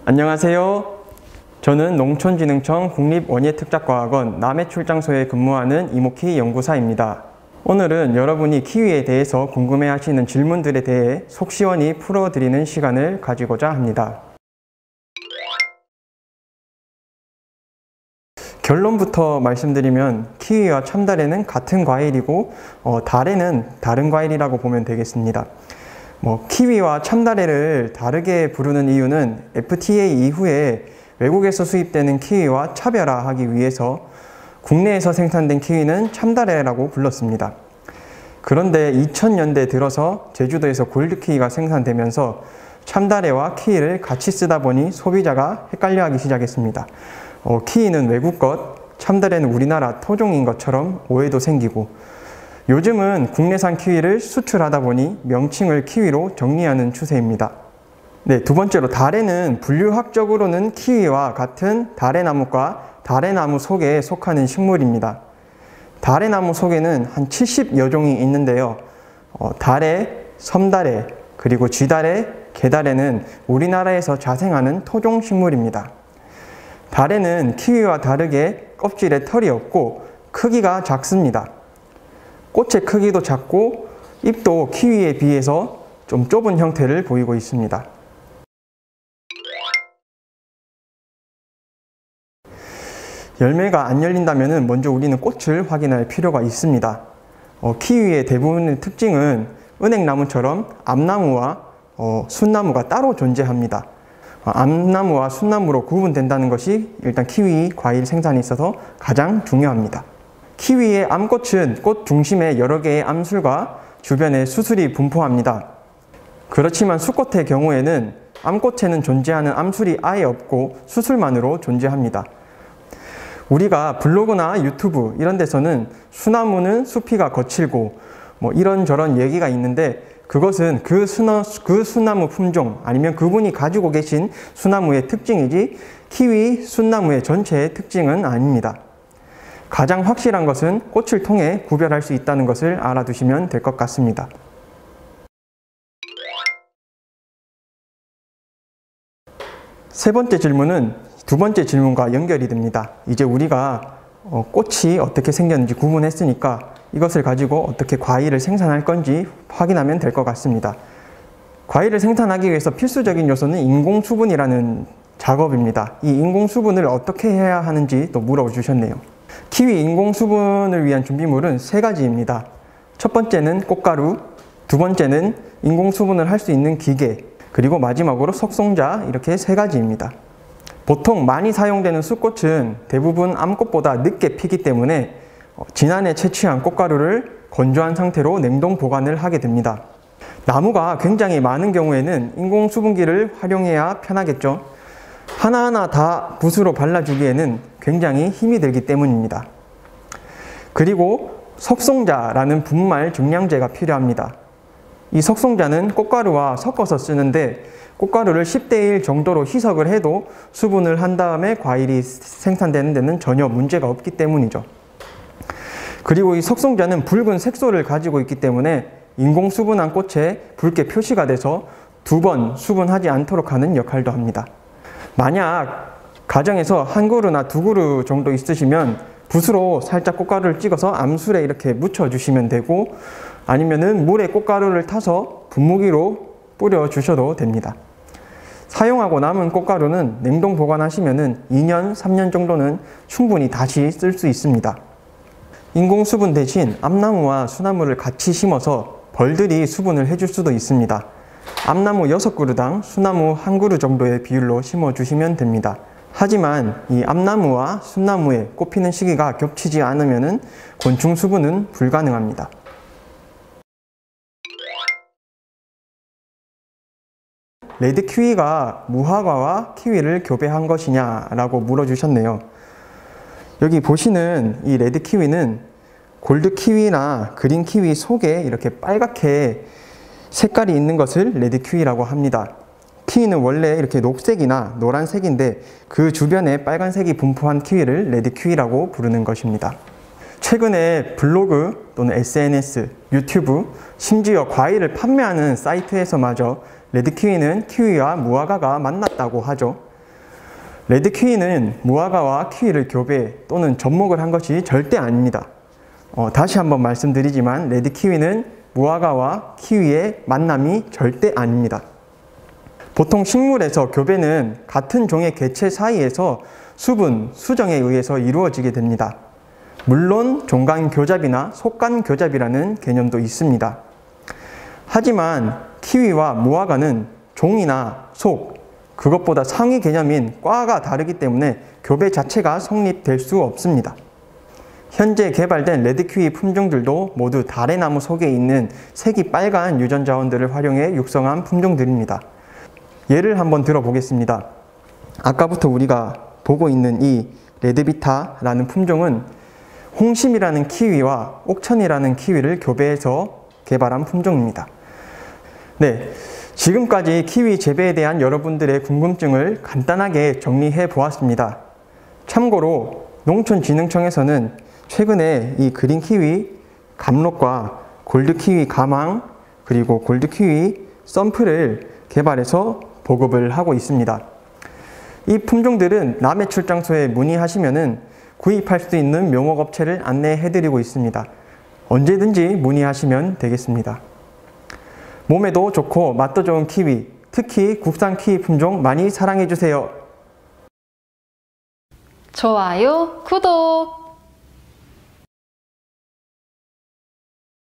안녕하세요. 저는 농촌진흥청 국립원예특작과학원 남해출장소에 근무하는 이모키 연구사입니다. 오늘은 여러분이 키위에 대해서 궁금해하시는 질문들에 대해 속 시원히 풀어드리는 시간을 가지고자 합니다. 결론부터 말씀드리면 키위와 참다래는 같은 과일이고 다래는 다른 과일이라고 보면 되겠습니다. 키위와 참다래를 다르게 부르는 이유는 FTA 이후에 외국에서 수입되는 키위와 차별화하기 위해서 국내에서 생산된 키위는 참다래라고 불렀습니다. 그런데 2000년대 들어서 제주도에서 골드키위가 생산되면서 참다래와 키위를 같이 쓰다 보니 소비자가 헷갈려하기 시작했습니다. 키위는 외국 것, 참다래는 우리나라 토종인 것처럼 오해도 생기고, 요즘은 국내산 키위를 수출하다 보니 명칭을 키위로 정리하는 추세입니다. 네, 두 번째로 다래는 분류학적으로는 키위와 같은 다래나무과 다래나무 속에 속하는 식물입니다. 다래나무 속에는 한 70여 종이 있는데요. 다래, 섬다래, 그리고 쥐다래, 개다래는 우리나라에서 자생하는 토종 식물입니다. 다래는 키위와 다르게 껍질에 털이 없고 크기가 작습니다. 꽃의 크기도 작고 잎도 키위에 비해서 좀 좁은 형태를 보이고 있습니다. 열매가 안 열린다면 먼저 우리는 꽃을 확인할 필요가 있습니다. 키위의 대부분의 특징은 은행나무처럼 암나무와 순나무가 따로 존재합니다. 암나무와 순나무로 구분된다는 것이 일단 키위 과일 생산에 있어서 가장 중요합니다. 키위의 암꽃은 꽃 중심에 여러 개의 암술과 주변에 수술이 분포합니다. 그렇지만 수꽃의 경우에는 암꽃에는 존재하는 암술이 아예 없고 수술만으로 존재합니다. 우리가 블로그나 유튜브 이런 데서는 수나무는 수피가 거칠고 이런저런 얘기가 있는데, 그것은 그 수나무 품종 아니면 그분이 가지고 계신 수나무의 특징이지 키위 순나무의 전체의 특징은 아닙니다. 가장 확실한 것은 꽃을 통해 구별할 수 있다는 것을 알아두시면 될 것 같습니다. 세 번째 질문은 두 번째 질문과 연결이 됩니다. 이제 우리가 꽃이 어떻게 생겼는지 구분했으니까 이것을 가지고 어떻게 과일을 생산할 건지 확인하면 될 것 같습니다. 과일을 생산하기 위해서 필수적인 요소는 인공수분이라는 작업입니다. 이 인공수분을 어떻게 해야 하는지 또 물어주셨네요. 키위 인공수분을 위한 준비물은 세 가지입니다. 첫 번째는 꽃가루, 두 번째는 인공수분을 할 수 있는 기계, 그리고 마지막으로 석송자, 이렇게 세 가지입니다. 보통 많이 사용되는 수꽃은 대부분 암꽃보다 늦게 피기 때문에 지난해 채취한 꽃가루를 건조한 상태로 냉동 보관을 하게 됩니다. 나무가 굉장히 많은 경우에는 인공수분기를 활용해야 편하겠죠. 하나하나 다 붓으로 발라주기에는 굉장히 힘이 들기 때문입니다. 그리고 석송자라는 분말 증량제가 필요합니다. 이 석송자는 꽃가루와 섞어서 쓰는데, 꽃가루를 10대 1 정도로 희석을 해도 수분을 한 다음에 과일이 생산되는 데는 전혀 문제가 없기 때문이죠. 그리고 이 석송자는 붉은 색소를 가지고 있기 때문에 인공수분한 꽃에 붉게 표시가 돼서 두 번 수분하지 않도록 하는 역할도 합니다. 만약 가정에서 한 그루나 두 그루 정도 있으시면 붓으로 살짝 꽃가루를 찍어서 암술에 이렇게 묻혀주시면 되고, 아니면은 물에 꽃가루를 타서 분무기로 뿌려주셔도 됩니다. 사용하고 남은 꽃가루는 냉동 보관하시면은 2년, 3년 정도는 충분히 다시 쓸 수 있습니다. 인공수분 대신 암나무와 수나무를 같이 심어서 벌들이 수분을 해줄 수도 있습니다. 암나무 6그루당 수나무 1그루 정도의 비율로 심어주시면 됩니다. 하지만 이 암나무와 순나무의 꽃피는 시기가 겹치지 않으면 곤충 수분은 불가능합니다. 레드 키위가 무화과와 키위를 교배한 것이냐라고 물어주셨네요. 여기 보시는 이 레드 키위는 골드 키위나 그린 키위 속에 이렇게 빨갛게 색깔이 있는 것을 레드 키위라고 합니다. 키위는 원래 이렇게 녹색이나 노란색인데 그 주변에 빨간색이 분포한 키위를 레드 키위라고 부르는 것입니다. 최근에 블로그 또는 SNS, 유튜브, 심지어 과일을 판매하는 사이트에서마저 레드 키위는 키위와 무화과가 만났다고 하죠. 레드키위는 무화과와 키위를 교배 또는 접목을 한 것이 절대 아닙니다. 다시 한번 말씀드리지만 레드키위는 무화과와 키위의 만남이 절대 아닙니다. 보통 식물에서 교배는 같은 종의 개체 사이에서 수분, 수정에 의해서 이루어지게 됩니다. 물론 종간 교잡이나 속간 교잡이라는 개념도 있습니다. 하지만 키위와 무화과는 종이나 속, 그것보다 상위 개념인 과가 다르기 때문에 교배 자체가 성립될 수 없습니다. 현재 개발된 레드키위 품종들도 모두 다래나무 속에 있는 색이 빨간 유전자원들을 활용해 육성한 품종들입니다. 예를 한번 들어보겠습니다. 아까부터 우리가 보고 있는 이 레드비타라는 품종은 홍심이라는 키위와 옥천이라는 키위를 교배해서 개발한 품종입니다. 네, 지금까지 키위 재배에 대한 여러분들의 궁금증을 간단하게 정리해 보았습니다. 참고로 농촌진흥청에서는 최근에 이 그린 키위 감록과 골드 키위 가망 그리고 골드 키위 썬프를 개발해서 보급을 하고 있습니다. 이 품종들은 남해 출장소에 문의하시면은 구입할 수 있는 묘목업체를 안내해 드리고 있습니다. 언제든지 문의하시면 되겠습니다. 몸에도 좋고 맛도 좋은 키위, 특히 국산 키위 품종 많이 사랑해 주세요. 좋아요, 구독!